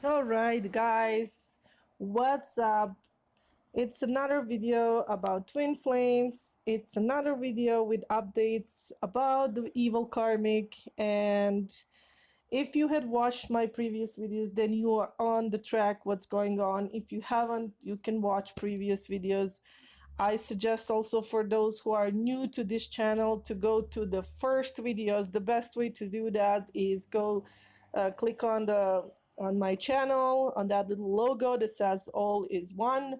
All right, guys, what's up? It's another video about twin flames. It's another video with updates about the evil karmic. And if you had watched my previous videos, then you are on the track what's going on. If you haven't, you can watch previous videos. I suggest also for those who are new to this channel to go to the first videos. The best way to do that is go click on my channel on that little logo that says all is one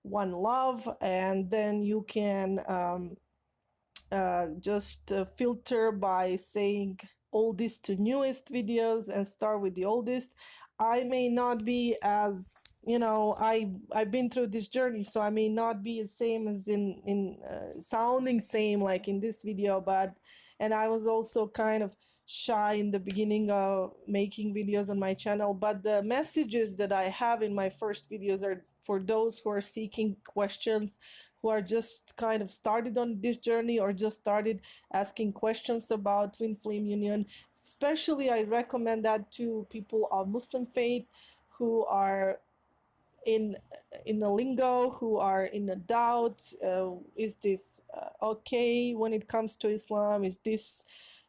love, and then you can just filter by saying oldest to newest videos and start with the oldest. I may not be as, I've been through this journey, so I may not be as same as in sounding same like in this video, but and I was also kind of shy in the beginning of making videos on my channel, but the messages that I have in my first videos are for those who are seeking questions, who are just kind of started on this journey or just started asking questions about twin flame union. Especially I recommend that to people of Muslim faith who are in a lingo, who are in a doubt. Is this okay when it comes to Islam? Is this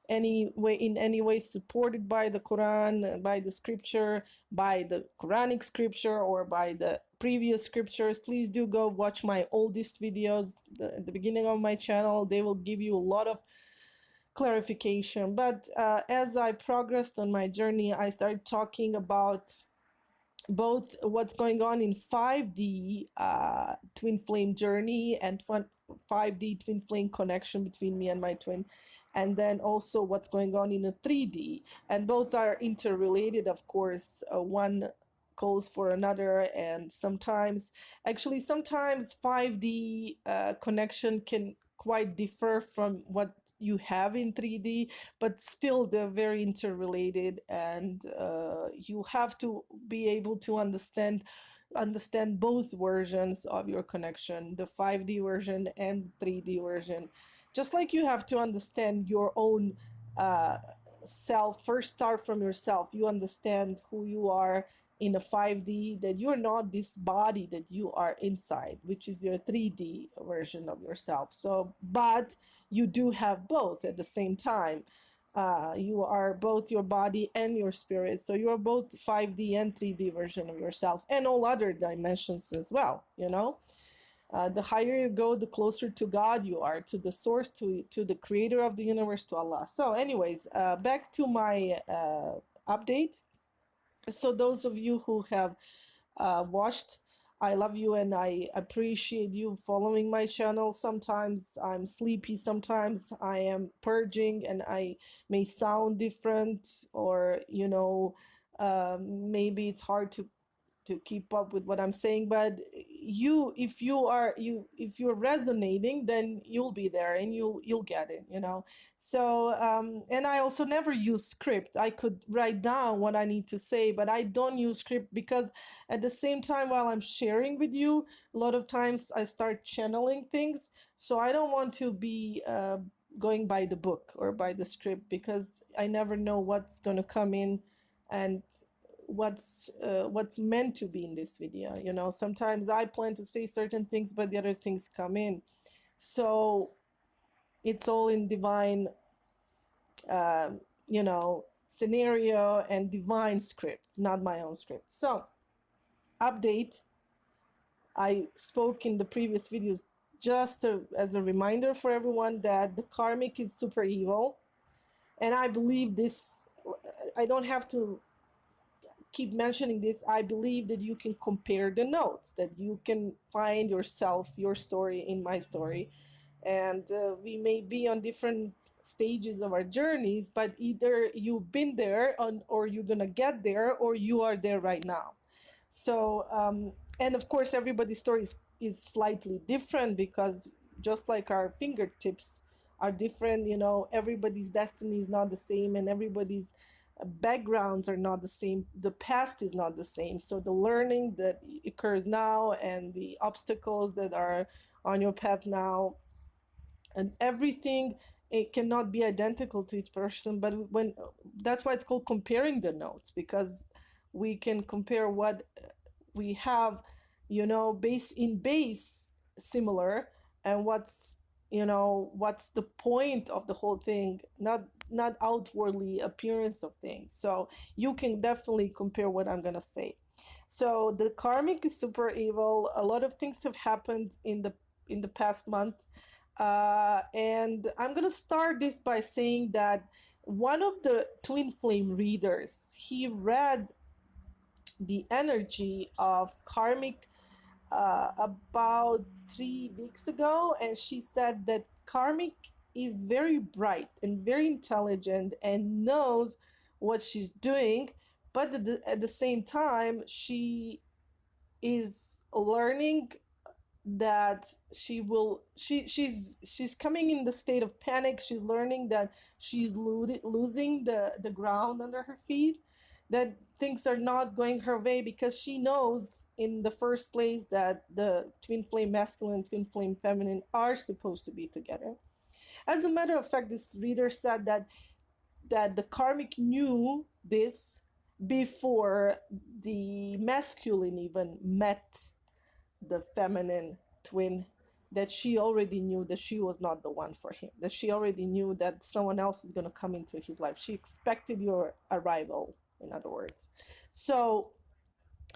any way supported by the Quran, by the scripture, by the Quranic scripture, or by the previous scriptures? Please do go watch my oldest videos at the beginning of my channel. They will give you a lot of clarification. But as I progressed on my journey, I started talking about both what's going on in 5D twin flame journey and 5D twin flame connection between me and my twin, and then also what's going on in a 3D. And both are interrelated, of course. One calls for another, and sometimes 5D connection can quite differ from what you have in 3D, but still they're very interrelated, and you have to be able to understand both versions of your connection, the 5D version and 3D version. Just like you have to understand your own self. First start from yourself. You understand who you are in a 5D, that you're not this body that you are inside, which is your 3D version of yourself. So, but you do have both at the same time. You are both your body and your spirit. So you are both 5D and 3D version of yourself, and all other dimensions as well, the higher you go, the closer to God you are, to the source, to the creator of the universe, to Allah. So anyways, back to my update. So those of you who have watched, I love you and I appreciate you following my channel. Sometimes I'm sleepy, sometimes I am purging, and I may sound different, or maybe it's hard to keep up with what I'm saying. But if you're resonating, then you'll be there and you'll get it. So and I also never use script. I could write down what I need to say, but I don't use script, because at the same time, while I'm sharing with you, a lot of times I start channeling things. So I don't want to be going by the book or by the script, because I never know what's going to come in and what's meant to be in this video. Sometimes I plan to say certain things, but the other things come in. So it's all in divine scenario and divine script, not my own script. So update, I spoke in the previous videos, just as a reminder for everyone, that the karmic is super evil. And I believe this, I don't have to keep mentioning this. I believe that you can compare the notes, that you can find yourself, your story in my story. And we may be on different stages of our journeys, but either you've been there or you're gonna get there, or you are there right now. So and of course everybody's story is slightly different, because just like our fingertips are different, everybody's destiny is not the same, and everybody's backgrounds are not the same, the past is not the same. So the learning that occurs now and the obstacles that are on your path now, and everything, it cannot be identical to each person. But when that's why it's called comparing the notes, because we can compare what we have, base similar, and what's the point of the whole thing, not outwardly appearance of things. So you can definitely compare what I'm gonna say. So the karmic is super evil. A lot of things have happened in the past month, and I'm gonna start this by saying that one of the twin flame readers, he read the energy of karmic about 3 weeks ago, and she said that karmic is very bright and very intelligent and knows what she's doing, but at the same time, she is learning that she's coming in the state of panic. She's learning that she's losing the ground under her feet, that things are not going her way, because she knows in the first place that the twin flame masculine and twin flame feminine are supposed to be together. As a matter of fact, this reader said that the karmic knew this before the masculine even met the feminine twin, that she already knew that she was not the one for him, that she already knew that someone else is going to come into his life. She expected your arrival, in other words. So,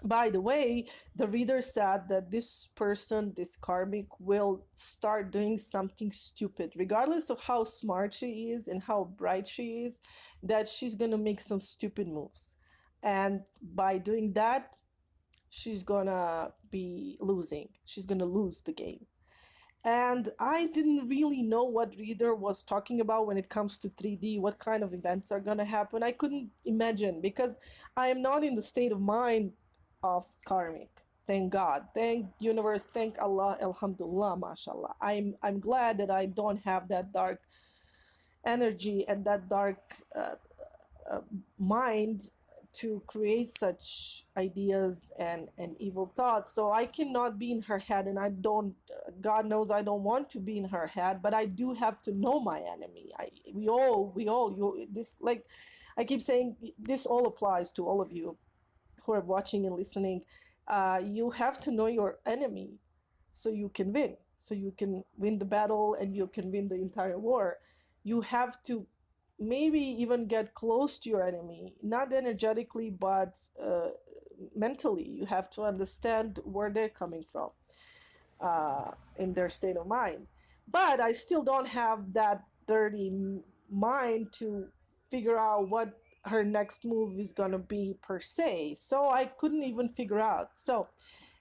by the way, the reader said that this person, this karmic, will start doing something stupid, regardless of how smart she is and how bright she is, that she's going to make some stupid moves. And by doing that, she's gonna be losing. She's gonna lose the game. And I didn't really know what reader was talking about when it comes to 3D, what kind of events are gonna happen. I couldn't imagine, because I am not in the state of mind of karmic. Thank God, thank universe, thank Allah, alhamdulillah, mashallah. I'm glad that I don't have that dark energy and that dark uh, mind to create such ideas and evil thoughts. So I cannot be in her head, and I don't, God knows I don't want to be in her head, but I do have to know my enemy. This, like I keep saying, this all applies to all of you who are watching and listening. You have to know your enemy so you can win. So you can win the battle and you can win the entire war. You have to maybe even get close to your enemy, not energetically, but mentally. You have to understand where they're coming from in their state of mind. But I still don't have that dirty mind to figure out what her next move is going to be per se. So I couldn't even figure out. So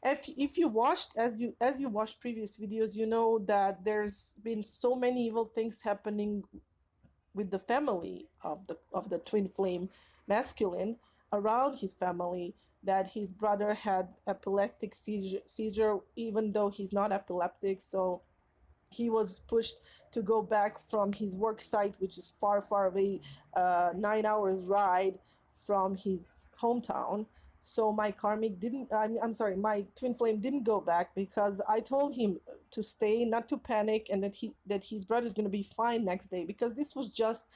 if you watched, as you watched previous videos, you know that there's been so many evil things happening with the family of the twin flame masculine, around his family, that his brother had epileptic seizure even though he's not epileptic. So he was pushed to go back from his work site, which is far away, 9 hours ride from his hometown. So my karmic didn't, I'm sorry, my twin flame didn't go back, because I told him to stay, not to panic, and that his brother's going to be fine next day, because this was just,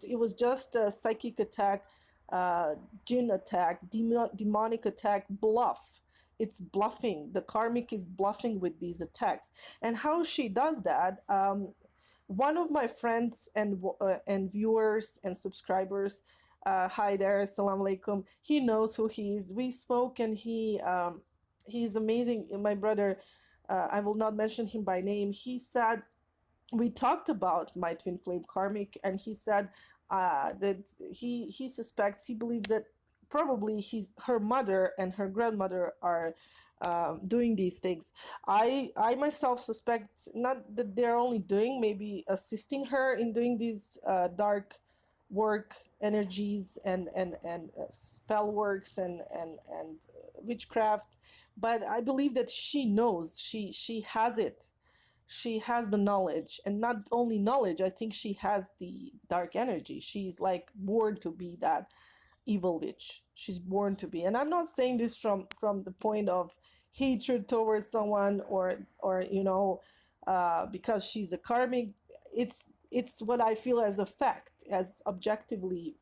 it was just a psychic attack, jinn attack, demonic attack, bluff. It's bluffing. The karmic is bluffing with these attacks. And how she does that, one of my friends and viewers and subscribers, hi there, assalamu alaikum, he knows who he is. We spoke, and he's amazing. My brother, I will not mention him by name. He said, we talked about my twin flame karmic, and he said that he suspects, he believes that probably her mother and her grandmother are doing these things. I myself suspect not that they're only doing, maybe assisting her in doing these dark work energies and spell works and witchcraft, but I believe that she knows, she has it, she has the knowledge, and not only knowledge, I think she has the dark energy. She's like born to be that evil witch. She's born to be. And I'm not saying this from the point of hatred towards someone, or because she's a karmic. It's what I feel as a fact, as objectively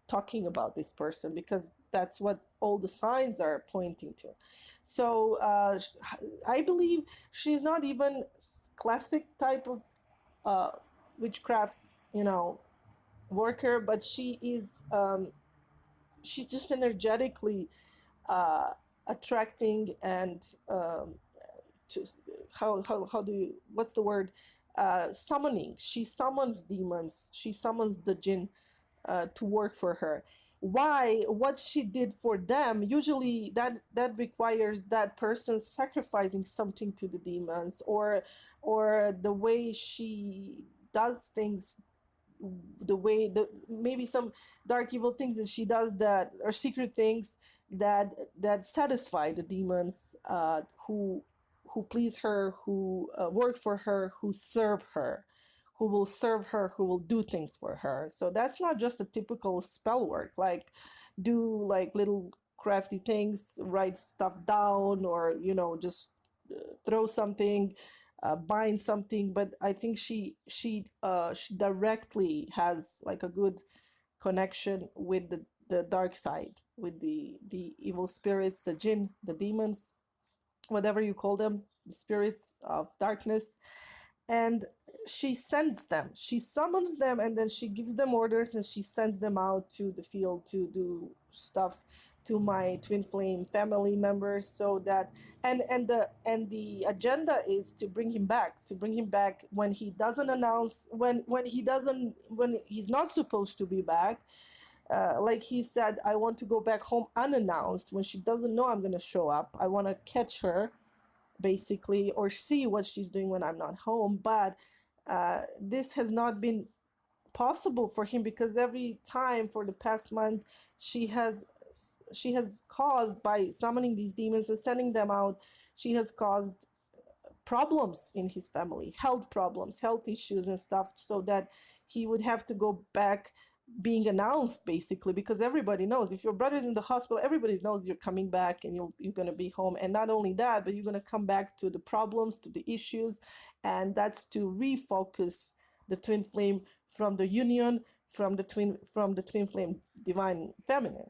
talking about this person, because that's what all the signs are pointing to. So I believe she's not even classic type of uh, witchcraft, worker, but she's just energetically uh, attracting and just how do you, what's the word, summoning. She summons demons, she summons the jinn to work for her. Why? What she did for them, usually that requires that person sacrificing something to the demons, or the way she does things, the way the maybe some dark evil things that she does that are secret things that satisfy the demons, who please her, who work for her, who serve her, who will serve her, who will do things for her. So that's not just a typical spell work, like do like little crafty things, write stuff down, or just throw something, bind something. But I think she directly has like a good connection with the dark side, with the evil spirits, the jinn, the demons, whatever you call them, the spirits of darkness. And she sends them, she summons them, and then she gives them orders, and she sends them out to the field to do stuff to my twin flame family members, so that and the agenda is to bring him back, when he doesn't announce, when he's not supposed to be back. Like he said, I want to go back home unannounced, when she doesn't know I'm going to show up. I want to catch her, basically, or see what she's doing when I'm not home. But this has not been possible for him, because every time for the past month, she has caused, by summoning these demons and sending them out, she has caused problems in his family, health problems, health issues and stuff, so that he would have to go back being announced, basically, because everybody knows, if your brother's in the hospital, everybody knows you're coming back, and you're going to be home. And not only that, but you're going to come back to the problems, to the issues, and that's to refocus the twin flame from the union, from the twin flame divine feminine.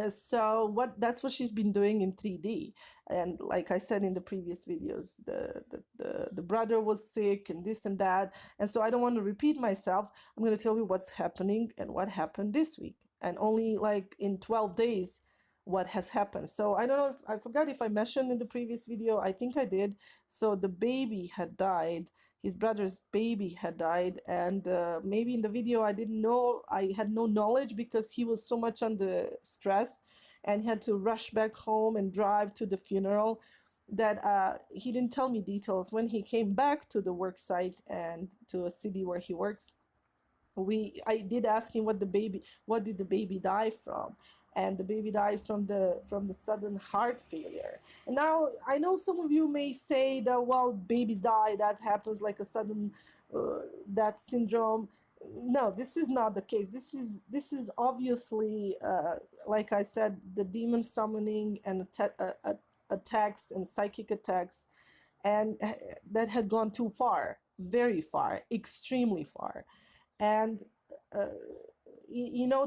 So that's what she's been doing in 3D. And like I said in the previous videos, the brother was sick and this and that. And so I don't want to repeat myself. I'm going to tell you what's happening and what happened this week. And only like in 12 days, what has happened. So I don't know if I forgot if I mentioned in the previous video. I think I did. So the baby had died. His brother's baby had died, and maybe in the video I didn't know, I had no knowledge, because he was so much under stress and had to rush back home and drive to the funeral, that he didn't tell me details. When he came back to the work site and to a city where he works, I did ask him what did the baby die from, and the baby died from the sudden heart failure. And now I know some of you may say that, well, babies die, that happens, like a sudden that syndrome. No, this is not the case. This is obviously, like I said, the demon summoning and attacks and psychic attacks, and that had gone too far, very far, extremely far. And uh,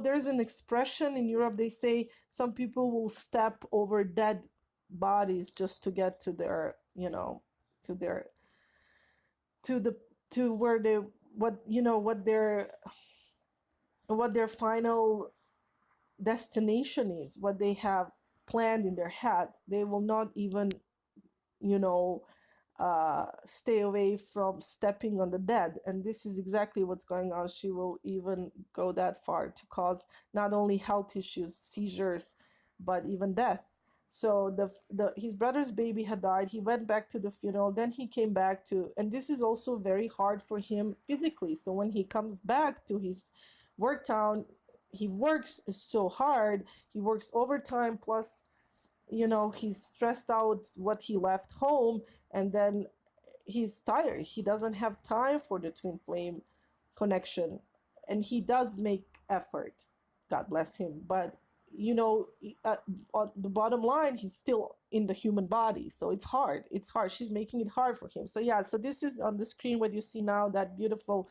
there's an expression in Europe. They say some people will step over dead bodies just to get to their, to their, to the, to where they, what their final destination is, what they have planned in their head. They will not even, you know stay away from stepping on the dead. And this is exactly what's going on. She will even go that far to cause not only health issues, seizures, but even death. So his brother's baby had died. He went back to the funeral. Then he came back to, and this is also very hard for him physically. So when he comes back to his work town, he works so hard. He works overtime, plus he's stressed out what he left home, and then he's tired. He doesn't have time for the twin flame connection, and he does make effort, God bless him. But on the bottom line, he's still in the human body, so it's hard. She's making it hard for him. So yeah, so this is on the screen what you see now, that beautiful,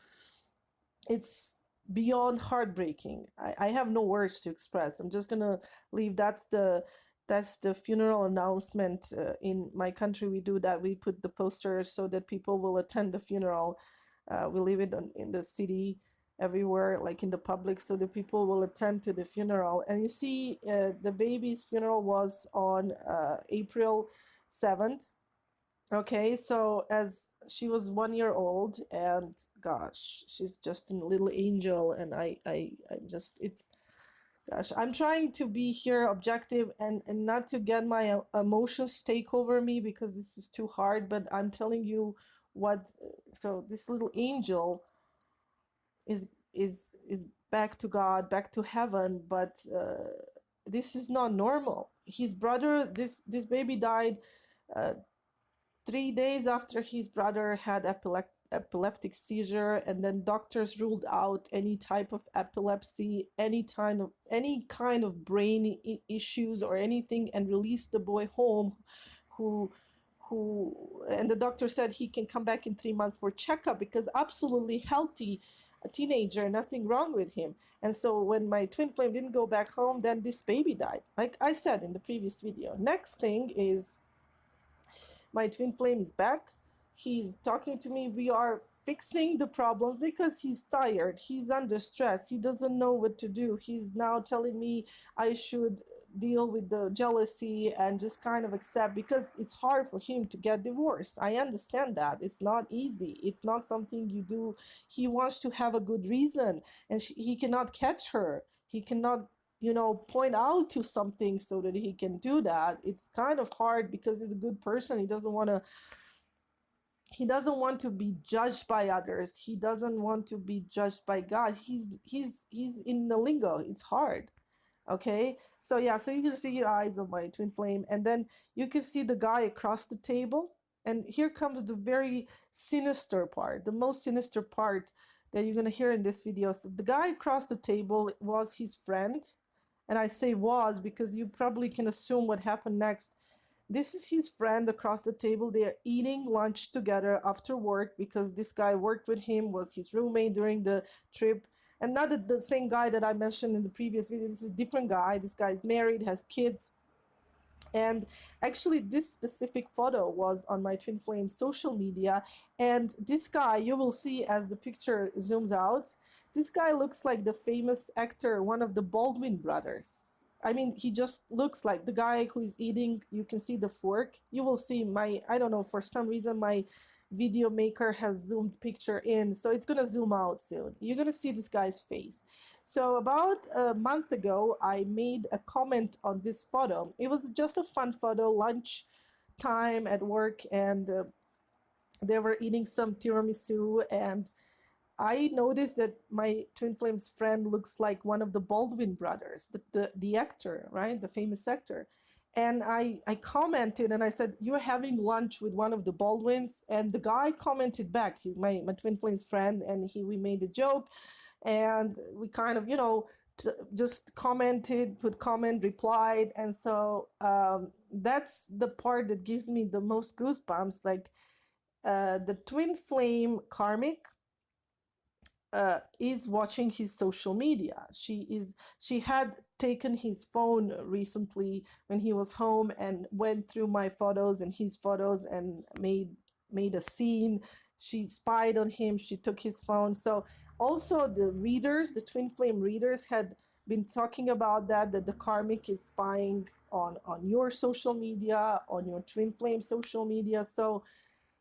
it's beyond heartbreaking. I have no words to express. I'm just gonna leave. That's the funeral announcement. In my country, we do that. We put the posters so that people will attend the funeral. We leave it in the city, everywhere, like in the public, so the people will attend to the funeral. And you see, the baby's funeral was on April 7th. Okay, so as she was 1 year old, and gosh, she's just a little angel, and I just, it's, gosh, I'm trying to be here objective and not to get my emotions take over me, because this is too hard, but I'm telling you what. So this little angel is back to God, back to heaven, but this is not normal. His brother, this baby died uh, 3 days after his brother had epileptic seizure, and then doctors ruled out any type of epilepsy, any kind of brain issues or anything, and released the boy home, who who and the doctor said he can come back in 3 months for checkup, because absolutely healthy, a teenager, nothing wrong with him. And so when my twin flame didn't go back home, then this baby died, like I said in the previous video. Next thing is, my twin flame is back. He's talking to me. We are fixing the problem because he's tired. He's under stress. He doesn't know what to do. He's now telling me I should deal with the jealousy and just kind of accept, because it's hard for him to get divorced. I understand that. It's not easy. It's not something you do. He wants to have a good reason, and he cannot catch her. He cannot, point out to something so that he can do that. It's kind of hard because he's a good person. He doesn't want to be judged by others. He doesn't want to be judged by God. He's in the lingo. It's hard. Okay, so yeah, so you can see your eyes of my twin flame, and then you can see the guy across the table. And here comes the very sinister part, the most sinister part that you're gonna hear in this video. So the guy across the table was his friend, and I say was because you probably can assume what happened next. This is his friend across the table. They are eating lunch together after work, because this guy worked with him, was his roommate during the trip. And not the same guy that I mentioned in the previous video. This is a different guy. This guy is married, has kids. And actually, this specific photo was on my twin flame social media. And this guy, you will see as the picture zooms out, this guy looks like the famous actor, one of the Baldwin brothers. I mean, he just looks like the guy who is eating. You can see the fork. You will see I don't know, for some reason, my video maker has zoomed picture in, so it's gonna zoom out soon. You're gonna see this guy's face. So about a month ago, I made a comment on this photo. It was just a fun photo, lunch time at work, and they were eating some tiramisu, and I noticed that my twin flame's friend looks like one of the Baldwin brothers, the actor, right? The famous actor. And I commented and I said, "You're having lunch with one of the Baldwins." And the guy commented back, my twin flame's friend, and we made a joke. And we kind of, just commented, put comment, replied. And so that's the part that gives me the most goosebumps. Like the twin flame karmic is watching his social media. She had taken his phone recently when he was home and went through my photos and his photos and made a scene. She spied on him. She took his phone. So also the twin flame readers had been talking about that the karmic is spying on your social media, on your twin flame social media. So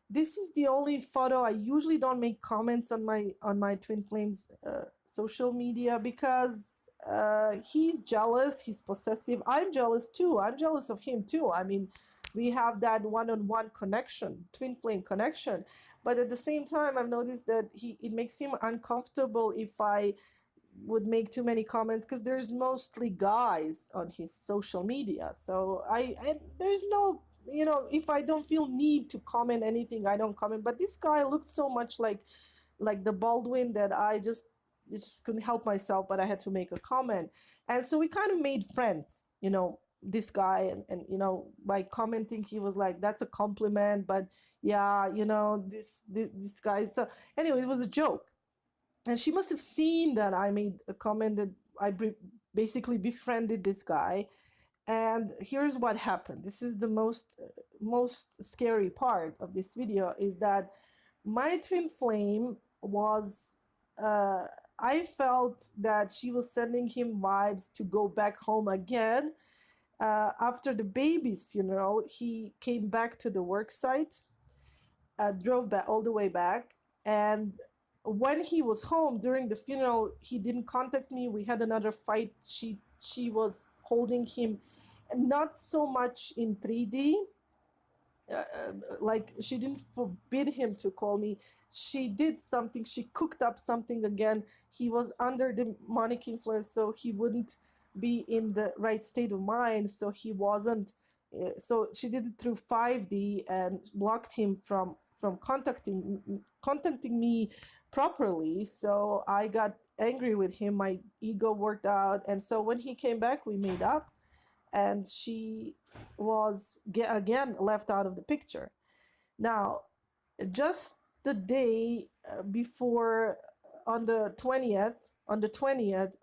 this is the only photo. I usually don't make comments on my twin flames social media, because he's jealous, he's possessive. I'm jealous too. I'm jealous of him too. I mean, we have that one-on-one connection, twin flame connection. But at the same time, I've noticed that it makes him uncomfortable if I would make too many comments, because there's mostly guys on his social media. So there's no, if I don't feel need to comment anything, I don't comment. But this guy looked so much like the Baldwin that I just couldn't help myself, but I had to make a comment. And so we kind of made friends, this guy, and by commenting, he was like, "That's a compliment, but yeah, this guy." So anyway, it was a joke. And she must have seen that I made a comment that I basically befriended this guy. And here's what happened. This is the most scary part of this video, is that my twin flame was I felt that she was sending him vibes to go back home again. After the baby's funeral, he came back to the work site, drove back all the way back, and when he was home during the funeral, he didn't contact me. We had another fight. She was holding him, not so much in 3D, like she didn't forbid him to call me. She did something, she cooked up something again. He was under demonic influence, so he wouldn't be in the right state of mind, so he wasn't so she did it through 5D and blocked him from contacting me properly. So I got angry with him, my ego worked out, and so when he came back, we made up, and she was again left out of the picture. Now, just the day before, on the 20th,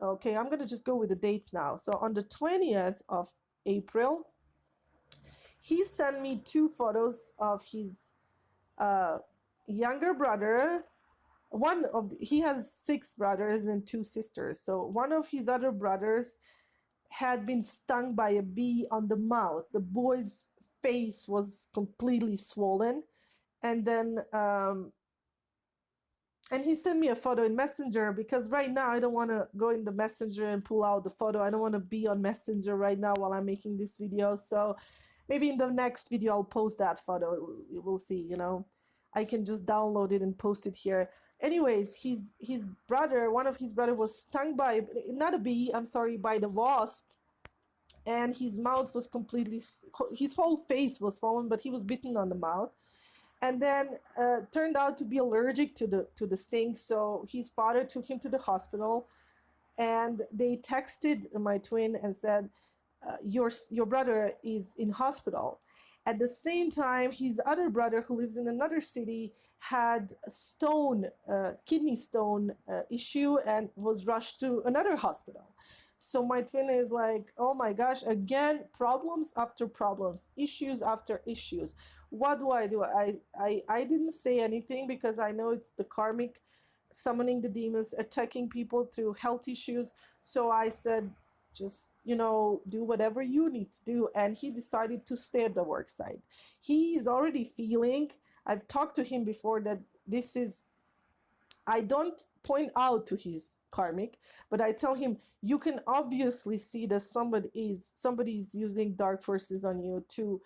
okay, I'm gonna just go with the dates now. So on the 20th of April, he sent me 2 photos of his younger brother. He has 6 brothers and 2 sisters. So one of his other brothers had been stung by a bee on the mouth. The boy's face was completely swollen. And then and he sent me a photo in Messenger, because right now I don't want to go in the Messenger and pull out the photo. I don't want to be on Messenger right now while I'm making this video. So maybe in the next video I'll post that photo. We'll see, you know. I can just download it and post it here. Anyways, his brother, one of his brother, was stung by, not a bee, I'm sorry, by the wasp, and his mouth was completely, his whole face was swollen, but he was bitten on the mouth, and then turned out to be allergic to the sting. So his father took him to the hospital, and they texted my twin and said, your brother is in hospital. At the same time, his other brother, who lives in another city, had a kidney stone issue, and was rushed to another hospital. So my twin is like, oh my gosh, again, problems after problems, issues after issues. What do? I didn't say anything, because I know it's the karmic summoning the demons, attacking people through health issues. So I said, just, do whatever you need to do. And he decided to stay at the work site. He is already feeling, I've talked to him before, that this is, I don't point out to his karmic, but I tell him, you can obviously see that somebody is using dark forces on you to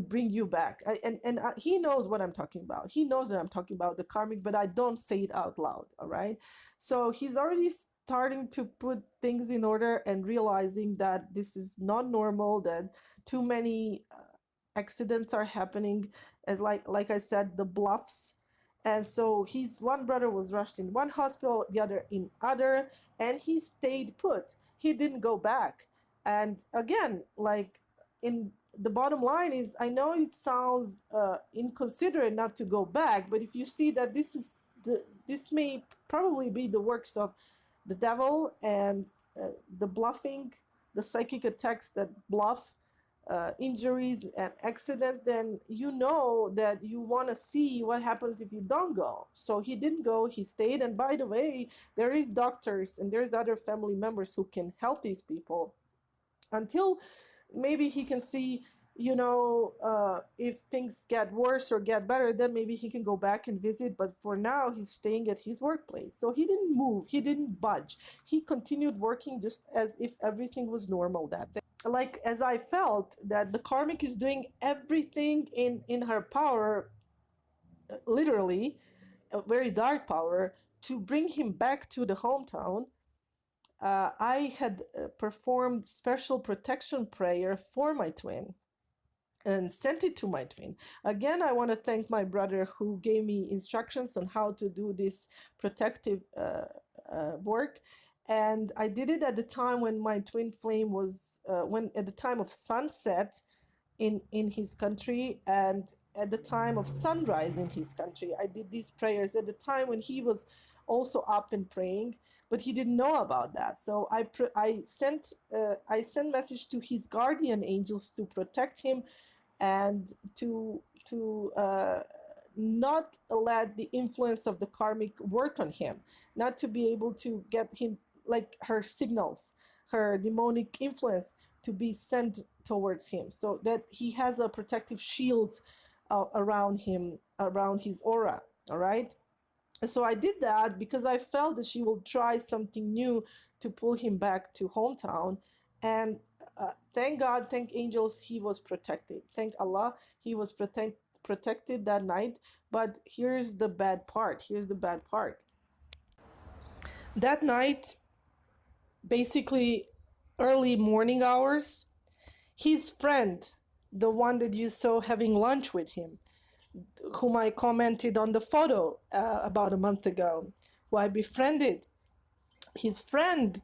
bring you back. He knows what I'm talking about. He knows that I'm talking about the karmic, but I don't say it out loud. All right. So he's already starting to put things in order and realizing that this is not normal, that too many accidents are happening, as like I said, the bluffs. And so his one brother was rushed in one hospital, the other in other, and he stayed put. He didn't go back. And again, like, in the bottom line is, I know it sounds inconsiderate not to go back, but if you see that this may probably be the works of the devil, and the bluffing, the psychic attacks that bluff, injuries and accidents, then you know that you want to see what happens if you don't go. So he didn't go, he stayed. And by the way, there is doctors and there's other family members who can help these people until maybe he can see, if things get worse or get better, then maybe he can go back and visit. But for now, he's staying at his workplace. So he didn't move, he didn't budge, he continued working just as if everything was normal that day. Like, as I felt that the karmic is doing everything in her power, literally a very dark power, to bring him back to the hometown. I had performed special protection prayer for my twin and sent it to my twin. Again, I want to thank my brother who gave me instructions on how to do this protective work. And I did it at the time when my twin flame was, at the time of sunset in his country, and at the time of sunrise in his country. I did these prayers at the time when he was also up and praying, but he didn't know about that. So I sent message to his guardian angels to protect him, and to not let the influence of the karmic work on him, not to be able to get him, like her signals, her demonic influence to be sent towards him, so that he has a protective shield around him, around his aura. All right. So I did that because I felt that she will try something new to pull him back to hometown. And thank God, thank angels, he was protected. Thank Allah, he was protected that night. But here's the bad part. Here's the bad part. That night, basically early morning hours, his friend, the one that you saw having lunch with him, whom I commented on the photo about a month ago, who I befriended, his friend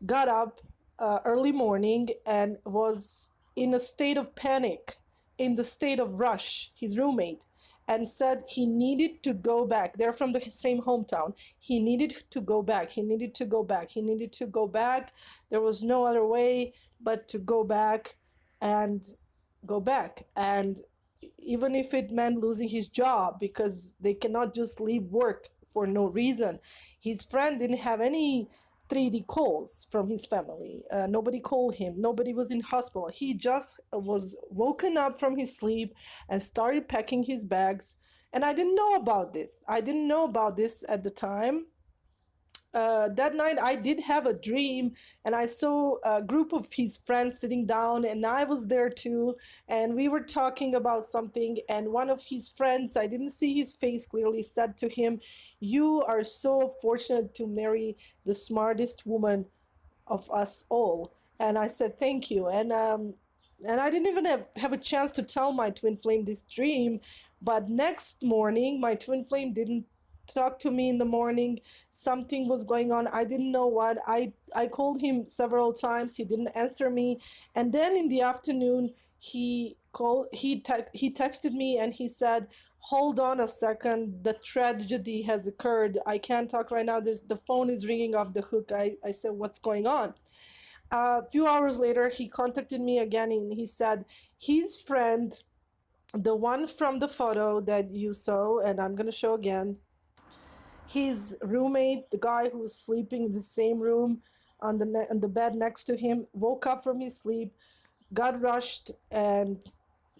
got up early morning and was in a state of panic, in the state of rush, his roommate, and said he needed to go back. They're from the same hometown. He needed to go back. He needed to go back. He needed to go back. There was no other way but to go back and go back. And even if it meant losing his job, because they cannot just leave work for no reason. His friend didn't have any 3D calls from his family. Nobody called him. Nobody was in hospital. He just was woken up from his sleep and started packing his bags. And I didn't know about this. I didn't know about this at the time. That night I did have a dream, and I saw a group of his friends sitting down, and I was there too, and we were talking about something, and one of his friends, I didn't see his face clearly, said to him, "You are so fortunate to marry the smartest woman of us all." And I said, "Thank you." And I didn't even have a chance to tell my twin flame this dream. But next morning, my twin flame didn't talk to me in the morning. Something was going on. I didn't know what. I called him several times. He didn't answer me. And then in the afternoon, he texted me and he said, "Hold on a second, the tragedy has occurred. I can't talk right now. The phone is ringing off the hook." I said, "What's going on?" A few hours later, he contacted me again, and he said his friend, the one from the photo that you saw, and I'm going to show again, his roommate, the guy who was sleeping in the same room on the bed next to him, woke up from his sleep, got rushed, and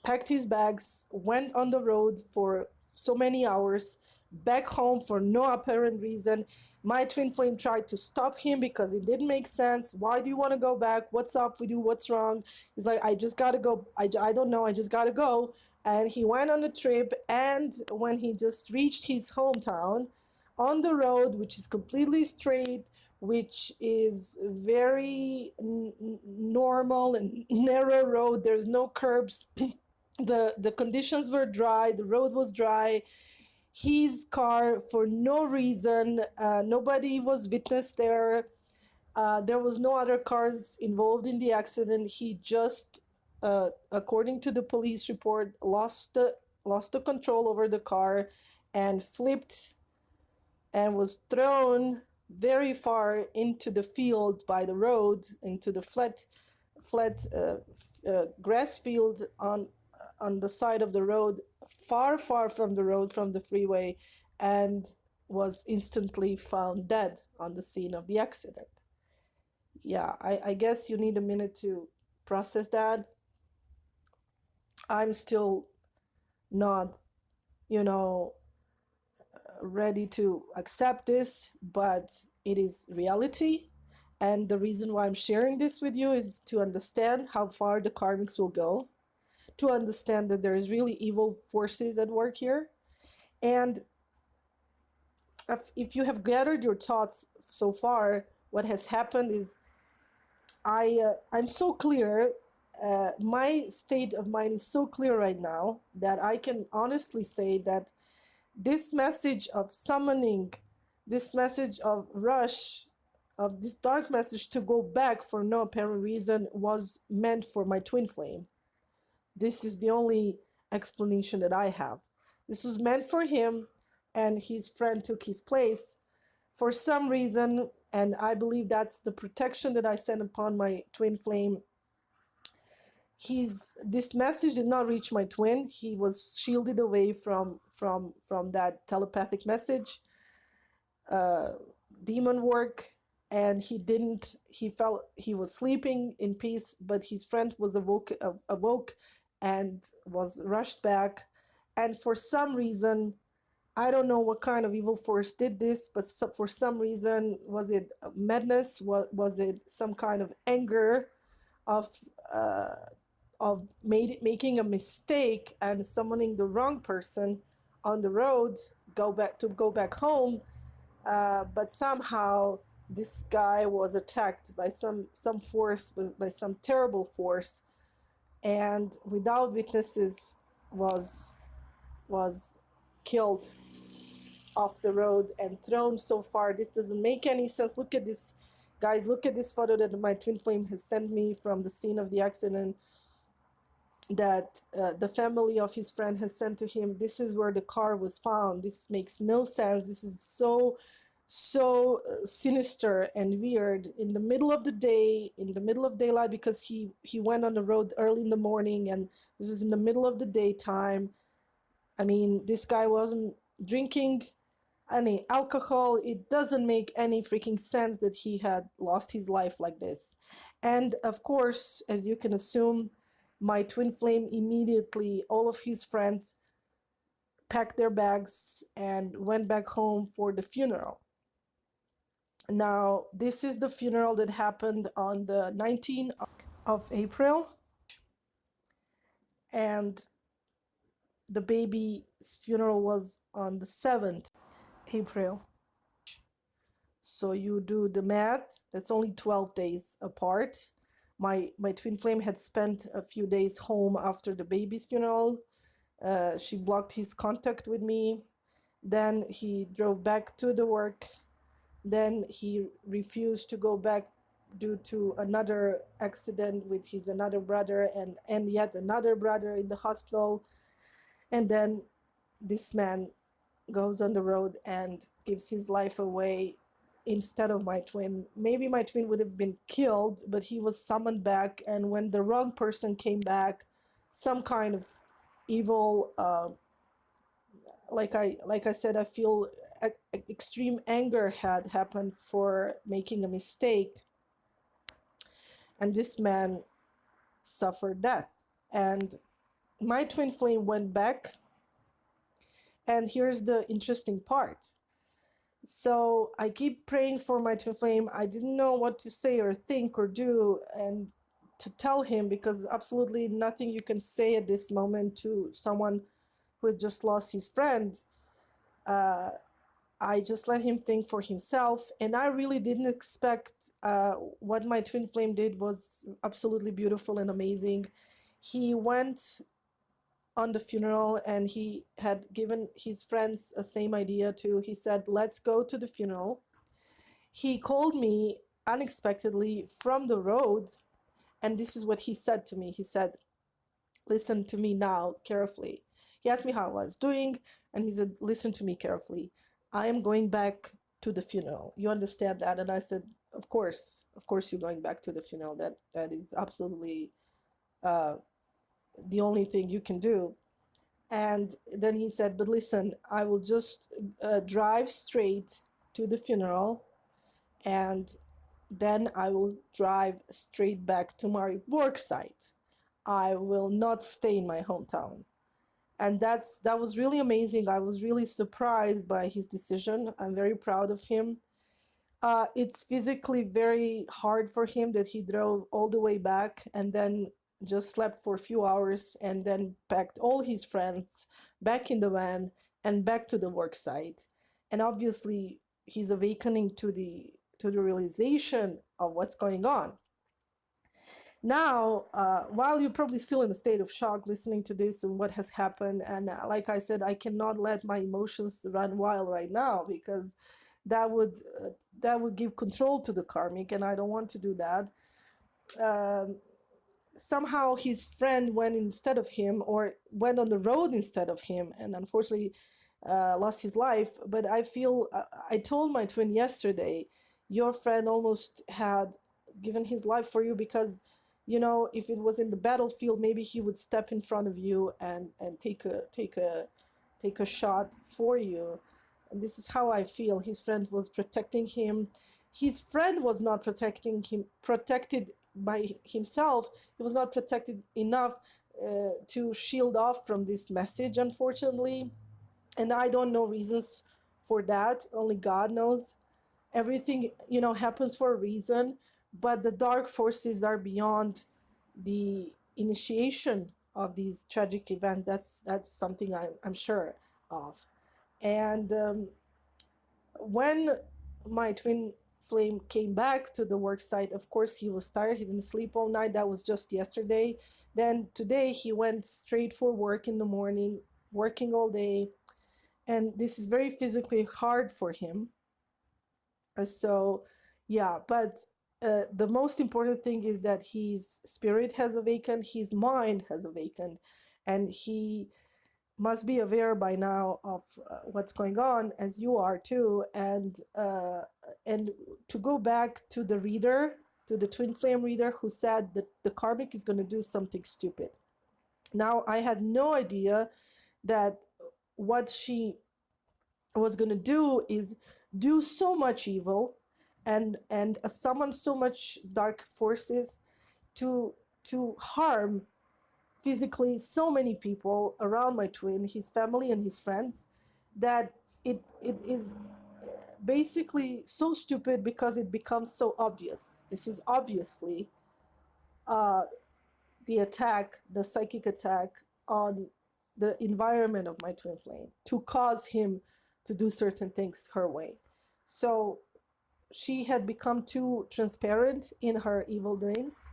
packed his bags, went on the road for so many hours, back home for no apparent reason. My twin flame tried to stop him because it didn't make sense. "Why do you want to go back? What's up with you? What's wrong?" He's like, "I just gotta go. I don't know. I just gotta go." And he went on the trip, and when he just reached his hometown, on the road, which is completely straight, which is very normal and narrow road, there's no curbs. The conditions were dry, the road was dry. His car, for no reason, nobody was witness there. There was no other cars involved in the accident. He just, according to the police report, lost the control over the car and flipped and was thrown very far into the field by the road, into the flat grass field on the side of the road, far from the road, from the freeway, and was instantly found dead on the scene of the accident. Yeah, I guess you need a minute to process that. I'm still not, you know, ready to accept this, but it is reality. And the reason why I'm sharing this with you is to understand how far the karmics will go, to understand that there is really evil forces at work here. And if you have gathered your thoughts so far, what has happened is I'm so clear. My state of mind is so clear right now that I can honestly say that this message of summoning, this message of rush, of this dark message to go back for no apparent reason was meant for my twin flame. This is the only explanation that I have. This was meant for him, and his friend took his place. For some reason, and I believe that's the protection that I sent upon my twin flame, this message did not reach my twin. He was shielded away from that telepathic message, demon work, and he felt he was sleeping in peace, but his friend was awoke and was rushed back. And for some reason, I don't know what kind of evil force did this, but for some reason, was it madness? Was it some kind of anger of uh, making a mistake and summoning the wrong person on the road, go back home? But somehow this guy was attacked by some force, by some terrible force, and without witnesses was killed off the road and thrown so far. This doesn't make any sense. Look at this, guys. Look at this photo that my twin flame has sent me from the scene of the accident, that the family of his friend has sent to him. This is where the car was found. This makes no sense. This is so sinister and weird, in the middle of the day, in the middle of daylight, because he went on the road early in the morning, and this is in the middle of the daytime. I mean, this guy wasn't drinking any alcohol. It doesn't make any freaking sense that he had lost his life like this. And of course, as you can assume, my twin flame immediately, all of his friends packed their bags and went back home for the funeral. Now, this is the funeral that happened on the 19th of April, and the baby's funeral was on the 7th April. So you do the math, that's only 12 days apart. My twin flame had spent a few days home after the baby's funeral. She blocked his contact with me. Then he drove back to the work. Then he refused to go back due to another accident with his another brother and yet another brother in the hospital. And then this man goes on the road and gives his life away instead of my twin. Maybe my twin would have been killed, but he was summoned back, and when the wrong person came back, some kind of evil, like I said, I feel extreme anger had happened for making a mistake, and this man suffered death. And my twin flame went back, and here's the interesting part. So I keep praying for my twin flame. I didn't know what to say or think or do and to tell him, because absolutely nothing you can say at this moment to someone who has just lost his friend. I just let him think for himself, and I really didn't expect what my twin flame did was absolutely beautiful and amazing. He went on the funeral, and he had given his friends the same idea too. He said, let's go to the funeral. He called me unexpectedly from the road, and this is what he said to me. He said, listen to me now carefully. He asked me how I was doing, and he said, listen to me carefully. I am going back to the funeral. You understand that? And I said, of course you're going back to the funeral. That is absolutely the only thing you can do. And then he said, but listen, I will just drive straight to the funeral, and then I will drive straight back to my work site. I will not stay in my hometown. And that was really amazing. I was really surprised by his decision. I'm very proud of him. It's physically very hard for him that he drove all the way back and then just slept for a few hours and then packed all his friends back in the van and back to the work site. And obviously he's awakening to the realization of what's going on. Now, while you're probably still in a state of shock listening to this and what has happened, and like I said, I cannot let my emotions run wild right now, because that would give control to the karmic, and I don't want to do that. Somehow his friend went instead of him, or went on the road instead of him, and unfortunately lost his life. But I feel I told my twin yesterday, your friend almost had given his life for you, because if it was in the battlefield, maybe he would step in front of you and take a shot for you. And this is how I feel. His friend was protecting him. His friend was not protecting him, protected by himself. He was not protected enough to shield off from this message, unfortunately. And I don't know reasons for that. Only God knows. Everything, happens for a reason. But the dark forces are beyond the initiation of these tragic events. That's something I'm sure of. And when my twin flame came back to the work site, of course he was tired. He didn't sleep all night. That was just yesterday. Then today he went straight for work in the morning, working all day, and this is very physically hard for him. So yeah, but the most important thing is that his spirit has awakened, his mind has awakened, and he must be aware by now of what's going on, as you are too. And to go back to the reader, to the twin flame reader who said that the karmic is going to do something stupid. Now, I had no idea that what she was going to do is do so much evil and summon so much dark forces to harm physically so many people around my twin, his family and his friends, that it is basically so stupid because it becomes so obvious. This is obviously the attack, the psychic attack on the environment of my twin flame to cause him to do certain things her way. So she had become too transparent in her evil doings.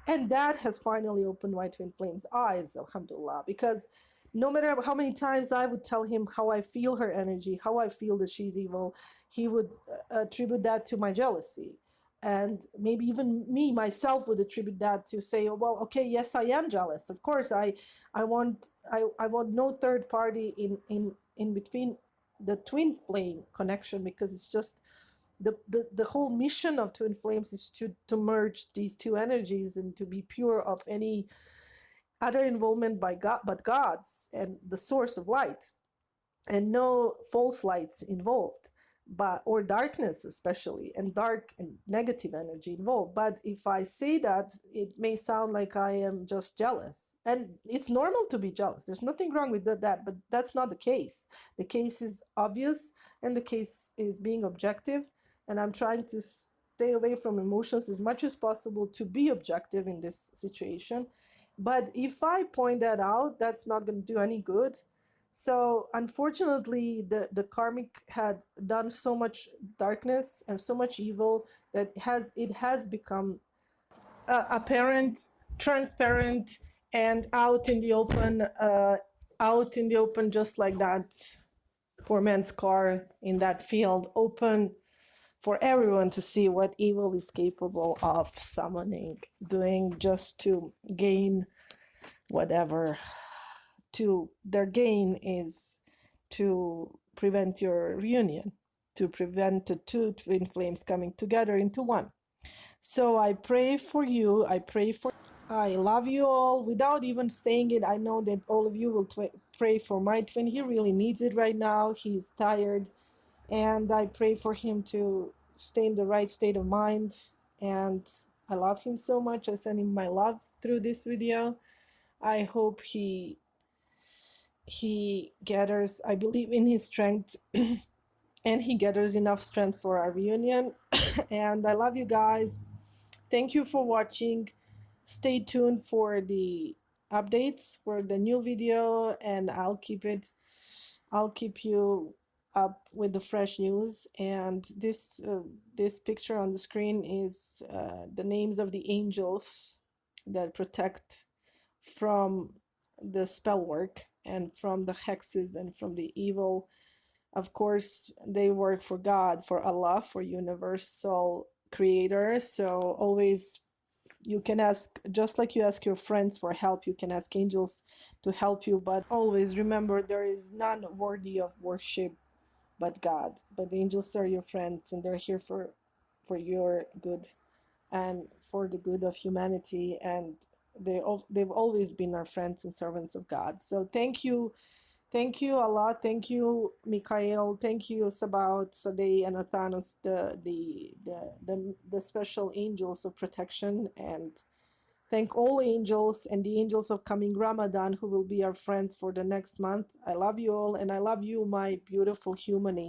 And that has finally opened my twin flame's eyes, alhamdulillah, because no matter how many times I would tell him how I feel her energy, how I feel that she's evil, he would attribute that to my jealousy. And maybe even me, myself, would attribute that to say, oh, well, okay, yes, I am jealous. Of course, I want no third party in between the twin flame connection, because it's just the whole mission of twin flames is to merge these two energies and to be pure of any other involvement by God, but God's and the source of light, and no false lights involved, but or darkness especially, and dark and negative energy involved. But if I say that, it may sound like I am just jealous, and it's normal to be jealous. There's nothing wrong with that, but that's not the case. The case is obvious, and the case is being objective, and I'm trying to stay away from emotions as much as possible to be objective in this situation. But if I point that out, that's not going to do any good. So unfortunately, the karmic had done so much darkness and so much evil that it has become apparent, transparent, and out in the open, just like that poor man's car in that field, open for everyone to see what evil is capable of summoning, doing, just to gain whatever. Their gain is to prevent your reunion, to prevent the two twin flames coming together into one. So I pray for you. I love you all. Without even saying it, I know that all of you will pray for my twin. He really needs it right now. He's tired. And I pray for him to stay in the right state of mind. And I love him so much. I send him my love through this video. I hope he gathers, I believe in his strength, and he gathers enough strength for our reunion. And I love you guys. Thank you for watching. Stay tuned for the updates for the new video, and I'll keep you up with the fresh news. And this picture on the screen is the names of the angels that protect from the spell work and from the hexes and from the evil. Of course, they work for God, for Allah, for universal creator. So always You can ask, just like you ask your friends for help, you can ask angels to help you. But always remember, there is none worthy of worship but God. But the angels are your friends, and they're here for your good and for the good of humanity. And they've always been our friends and servants of God. So thank you a lot. Thank you, Mikhail. Thank you, Sabaoth, Sadeh, and Athanos, the special angels of protection. And thank all angels and the angels of coming Ramadan, who will be our friends for the next month. I love you all, and I love you, my beautiful human angels.